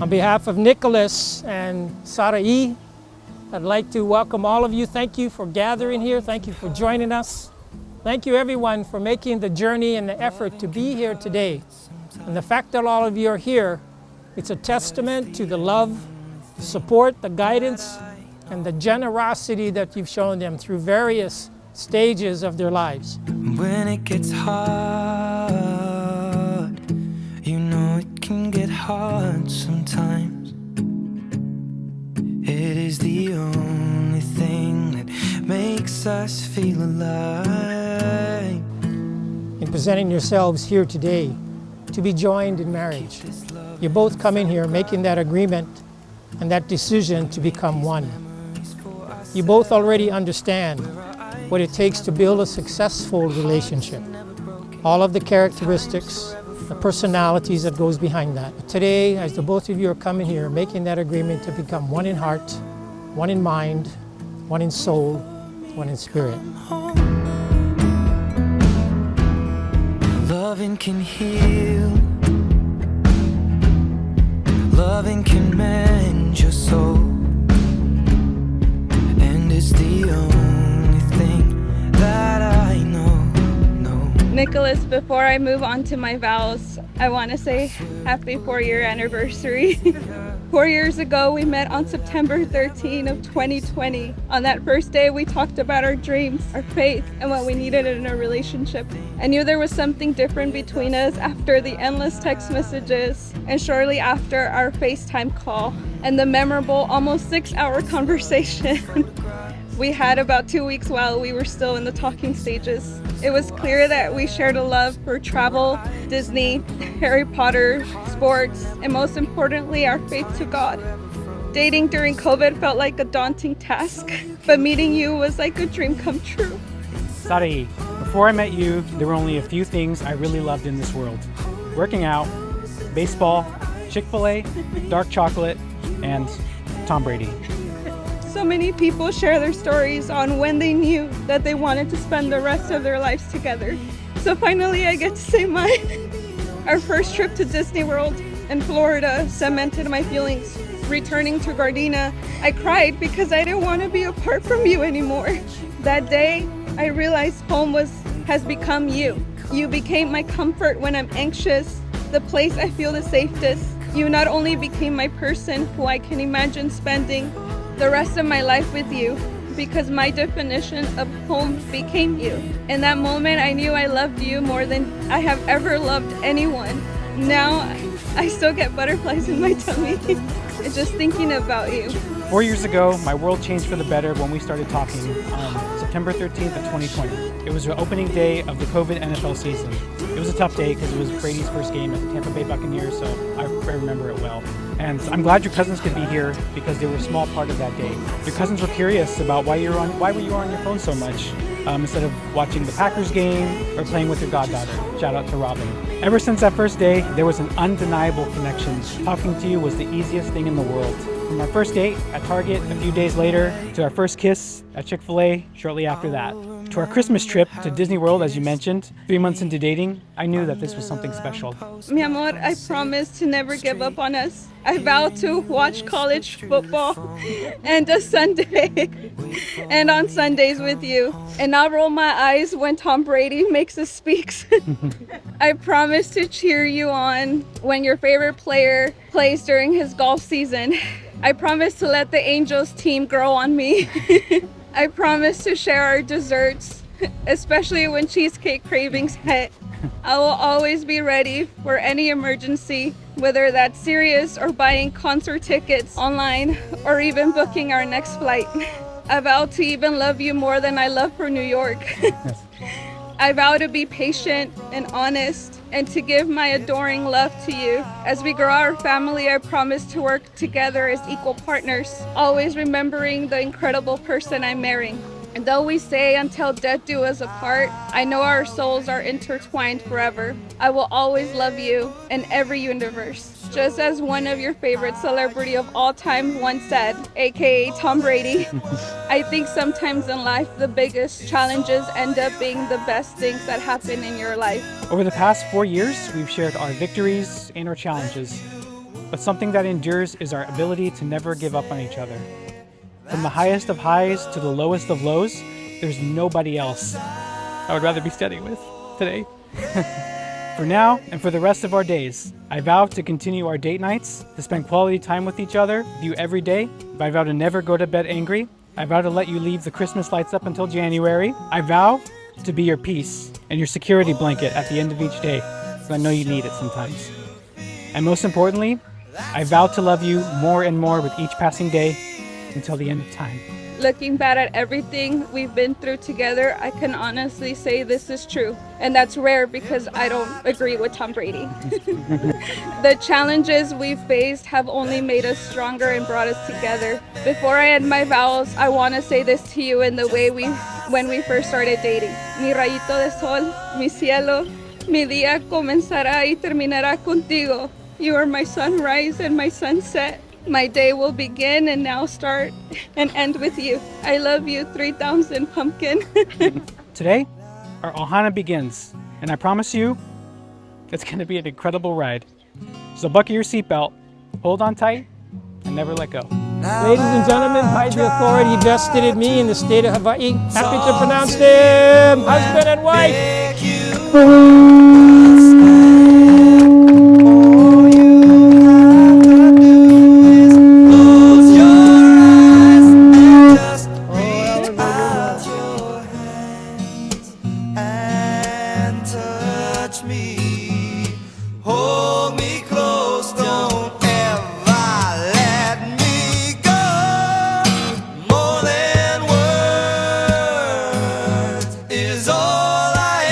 On behalf of Nicholas and Sarahi, I'd like to welcome all of you. Thank you for gathering here. Thank you for joining us. Thank you everyone for making the journey and the effort to be here today. And the fact that all of you are here, it's a testament to the love, the support, the guidance, and the generosity that you've shown them through various stages of their lives. When it gets hard, you know it can get hard sometimes. It is the only thing that makes us feel alive. In presenting yourselves here today to be joined in marriage, you're both coming here making that agreement and that decision to become one. You both already understand what it takes to build a successful relationship. All of the characteristics, the personalities that goes behind that. But today, as the both of you are coming here, making that agreement to become one in heart, one in mind, one in soul, one in spirit. Loving can heal. Loving can mend your soul. And it's the only thing that I know. Nicholas, before I move on to my vows, I want to say happy 4-year anniversary. 4 years ago, we met on September 13 of 2020. On that first day, we talked about our dreams, our faith, and what we needed in a relationship. I knew there was something different between us after the endless text messages and shortly after our FaceTime call and the memorable almost 6-hour conversation we had about 2 weeks while we were still in the talking stages. It was clear that we shared a love for travel, Disney, Harry Potter, sports, and most importantly, our faith to God. Dating during COVID felt like a daunting task, but meeting you was like a dream come true. Sarahi, before I met you, there were only a few things I really loved in this world. Working out, baseball, Chick-fil-A, dark chocolate, and Tom Brady. So many people share their stories on when they knew that they wanted to spend the rest of their lives together. So finally I get to say mine. Our first trip to Disney World in Florida cemented my feelings. Returning to Gardena, I cried because I didn't want to be apart from you anymore. That day, I realized home has become you. You became my comfort when I'm anxious, the place I feel the safest. You not only became my person who I can imagine spending the rest of my life with you, because my definition of home became you. In that moment, I knew I loved you more than I have ever loved anyone. Now, I still get butterflies in my tummy just thinking about you. 4 years ago, my world changed for the better when we started talking on September 13th of 2020. It was the opening day of the COVID NFL season. It was a tough day because it was Brady's first game at the Tampa Bay Buccaneers, so I remember it well. And I'm glad your cousins could be here because they were a small part of that day. Your cousins were curious about why were you on your phone so much instead of watching the Packers game or playing with your goddaughter. Shout out to Robin. Ever since that first day, there was an undeniable connection. Talking to you was the easiest thing in the world. From our first date at Target a few days later, to our first kiss at Chick-fil-A shortly after that, to our Christmas trip to Disney World, as you mentioned, 3 months into dating, I knew that this was something special. Mi amor, I promise to never give up on us. I vow to watch college football and a Sunday and on Sundays with you. And I'll roll my eyes when Tom Brady makes a speaks. I promise to cheer you on when your favorite player plays during his golf season. I promise to let the Angels team grow on me. I promise to share our desserts, especially when cheesecake cravings hit. I will always be ready for any emergency, whether that's serious or buying concert tickets online or even booking our next flight. I vow to even love you more than I love for New York. I vow to be patient and honest and to give my adoring love to you. As we grow our family, I promise to work together as equal partners, always remembering the incredible person I'm marrying. And though we say until death do us apart, I know our souls are intertwined forever. I will always love you in every universe. Just as one of your favorite celebrity of all time once said, aka Tom Brady, I think sometimes in life the biggest challenges end up being the best things that happen in your life. Over the past 4 years, we've shared our victories and our challenges. but something that endures is our ability to never give up on each other. From the highest of highs to the lowest of lows, there's nobody else I would rather be studying with today. For now and for the rest of our days, I vow to continue our date nights, to spend quality time with each other, with you every day. I vow to never go to bed angry. I vow to let you leave the Christmas lights up until January. I vow to be your peace and your security blanket at the end of each day, because I know you need it sometimes. And most importantly, I vow to love you more and more with each passing day until the end of time. Looking back at everything we've been through together, I can honestly say this is true. And that's rare because I don't agree with Tom Brady. The challenges we've faced have only made us stronger and brought us together. Before I end my vows, I want to say this to you in the way when we first started dating. Mi rayito de sol, mi cielo, mi día comenzará y terminará contigo. You are my sunrise and my sunset. My day will begin and now start and end with you. I love you, 3,000 pumpkin. Today, our Ohana begins, and I promise you, it's going to be an incredible ride. So buckle your seatbelt, hold on tight, and never let go. Ladies and gentlemen, by the authority vested in me in the state of Hawaii, happy to pronounce them husband and wife. Hold me close, don't ever let me go. More than words is all I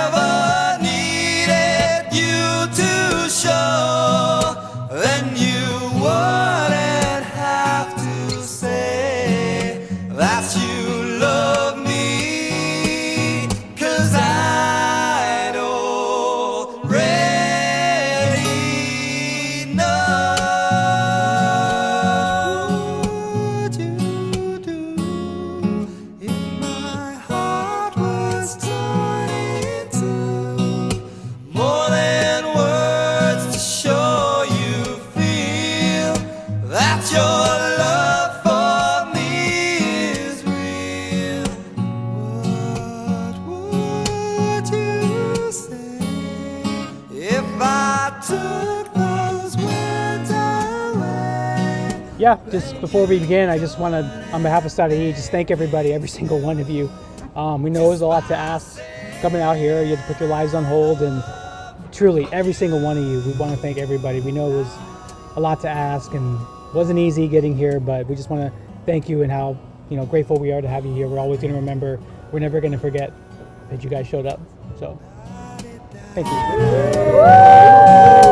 ever needed you to show. Then you wouldn't have to say that you love me, 'cause I'd already know. What would you do if my heart was torn in two? More than words to show you feel that your love for me is real. What would you say if I took those words away? Yeah, just before we begin, I just want to, on behalf of Sarahi, just thank everybody, every single one of you. We know it was a lot to ask coming out here. You had to put your lives on hold, and truly, every single one of you, we want to thank everybody. We know it was a lot to ask and wasn't easy getting here, but we just want to thank you and how grateful we are to have you here. We're always going to remember. We're never going to forget that you guys showed up. So, thank you.